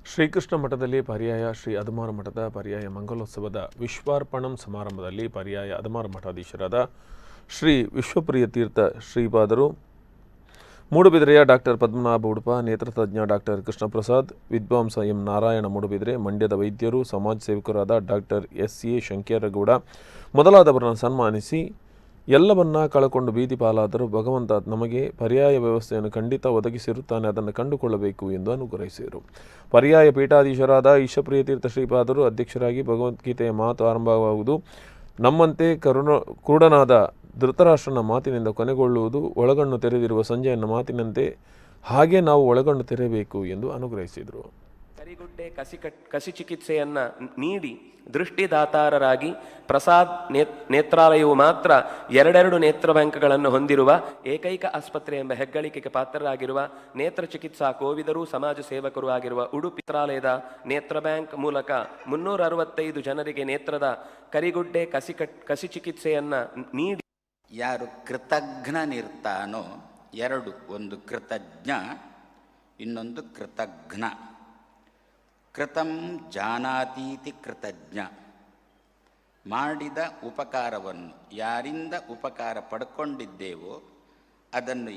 ಶ್ರೀಕೃಷ್ಣ ಮಠದಲ್ಲಿ ಪರ್ಯಾಯ ಶ್ರೀ ಅದಮಾರ ಮಠದ ಪರ್ಯಾಯ ಮಂಗಲೋತ್ಸವದ ವಿಶ್ವಾರ್ಪಣಂ ಸಮಾರಂಭದಲ್ಲಿ ಪರ್ಯಾಯ ಅದಮಾರ ಮಠಾಧೀಶರಾದ ಶ್ರೀ ವಿಶ್ವಪ್ರಿಯ ತೀರ್ಥ ಶ್ರೀಪಾದರು, ಮೂಡುಬಿದಿರೆಯ ಡಾಕ್ಟರ್ ಪದ್ಮನಾಭ ಉಡುಪ, ನೇತ್ರತಜ್ಞ ಡಾಕ್ಟರ್ ಕೃಷ್ಣಪ್ರಸಾದ್, ವಿದ್ವಾಂಸ ಎಂ ನಾರಾಯಣ ಮೂಡುಬಿದಿರೆ, ಮಂಡ್ಯದ ವೈದ್ಯರು, ಸಮಾಜ ಸೇವಕರಾದ ಡಾಕ್ಟರ್ ಎಸ್.ಎ. ಶಂಕರಗೌಡ ಮೊದಲಾದವರನ್ನು ಸನ್ಮಾನಿಸಿ, ಎಲ್ಲವನ್ನ ಕಳಕೊಂಡು ಬೀದಿ ಪಾಲಾದರೂ ಭಗವಂತ ನಮಗೆ ಪರ್ಯಾಯ ವ್ಯವಸ್ಥೆಯನ್ನು ಖಂಡಿತ ಒದಗಿಸಿರುತ್ತಾನೆ, ಅದನ್ನು ಕಂಡುಕೊಳ್ಳಬೇಕು ಎಂದು ಅನುಗ್ರಹಿಸಿದರು. ಪರ್ಯಾಯ ಪೀಠಾಧೀಶರಾದ ಈಶಪ್ರಿಯ ತೀರ್ಥ ಶ್ರೀಪಾದರು ಅಧ್ಯಕ್ಷರಾಗಿ ಭಗವದ್ಗೀತೆಯ ಮಾತು ಆರಂಭವಾಗುವುದು ನಮ್ಮಂತೆ ಕುರುಡನಾದ ಧೃತರಾಷ್ಟ್ರನ ಮಾತಿನಿಂದ ಕೊನೆಗೊಳ್ಳುವುದು ಒಳಗಣ್ಣು ತೆರೆದಿರುವ ಸಂಜೆಯನ್ನ ಮಾತಿನಂತೆ ಹಾಗೆ ನಾವು ಒಳಗಣ್ಣು ತೆರೆಯಬೇಕು ಎಂದು ಅನುಗ್ರಹಿಸಿದರು. ಕರಿಗುಡ್ಡೆ ಕಸಿ ಚಿಕಿತ್ಸೆಯನ್ನು ನೀಡಿ ದೃಷ್ಟಿದಾತಾರರಾಗಿ ಪ್ರಸಾದ್ ನೇತ್ರಾಲಯವು ಮಾತ್ರ 2 ನೇತ್ರ ಬ್ಯಾಂಕ್ಗಳನ್ನು ಹೊಂದಿರುವ ಏಕೈಕ ಆಸ್ಪತ್ರೆ ಎಂಬ ಹೆಗ್ಗಳಿಕೆಗೆ ಪಾತ್ರರಾಗಿರುವ ನೇತ್ರ ಚಿಕಿತ್ಸಾ ಕೋವಿದರು, ಸಮಾಜ ಸೇವಕರು ಆಗಿರುವ ಉಡುಪಿ ನೇತ್ರಾಲಯದ ನೇತ್ರ ಬ್ಯಾಂಕ್ ಮೂಲಕ 365 ಜನರಿಗೆ ನೇತ್ರದ ಕರಿಗುಡ್ಡೆ ಕಸಿ ಚಿಕಿತ್ಸೆಯನ್ನು ನೀಡಿ ಯಾರು ಕೃತಜ್ಞನಿರ್ತಾನೋ, 2, ಒಂದು ಕೃತಜ್ಞ, ಇನ್ನೊಂದು ಕೃತಜ್ಞ. ಕೃತಂ ಜಾನಾತೀತಿ ಕೃತಜ್ಞ, ಮಾಡಿದ ಉಪಕಾರವನ್ನು, ಯಾರಿಂದ ಉಪಕಾರ ಪಡ್ಕೊಂಡಿದ್ದೇವೋ ಅದನ್ನು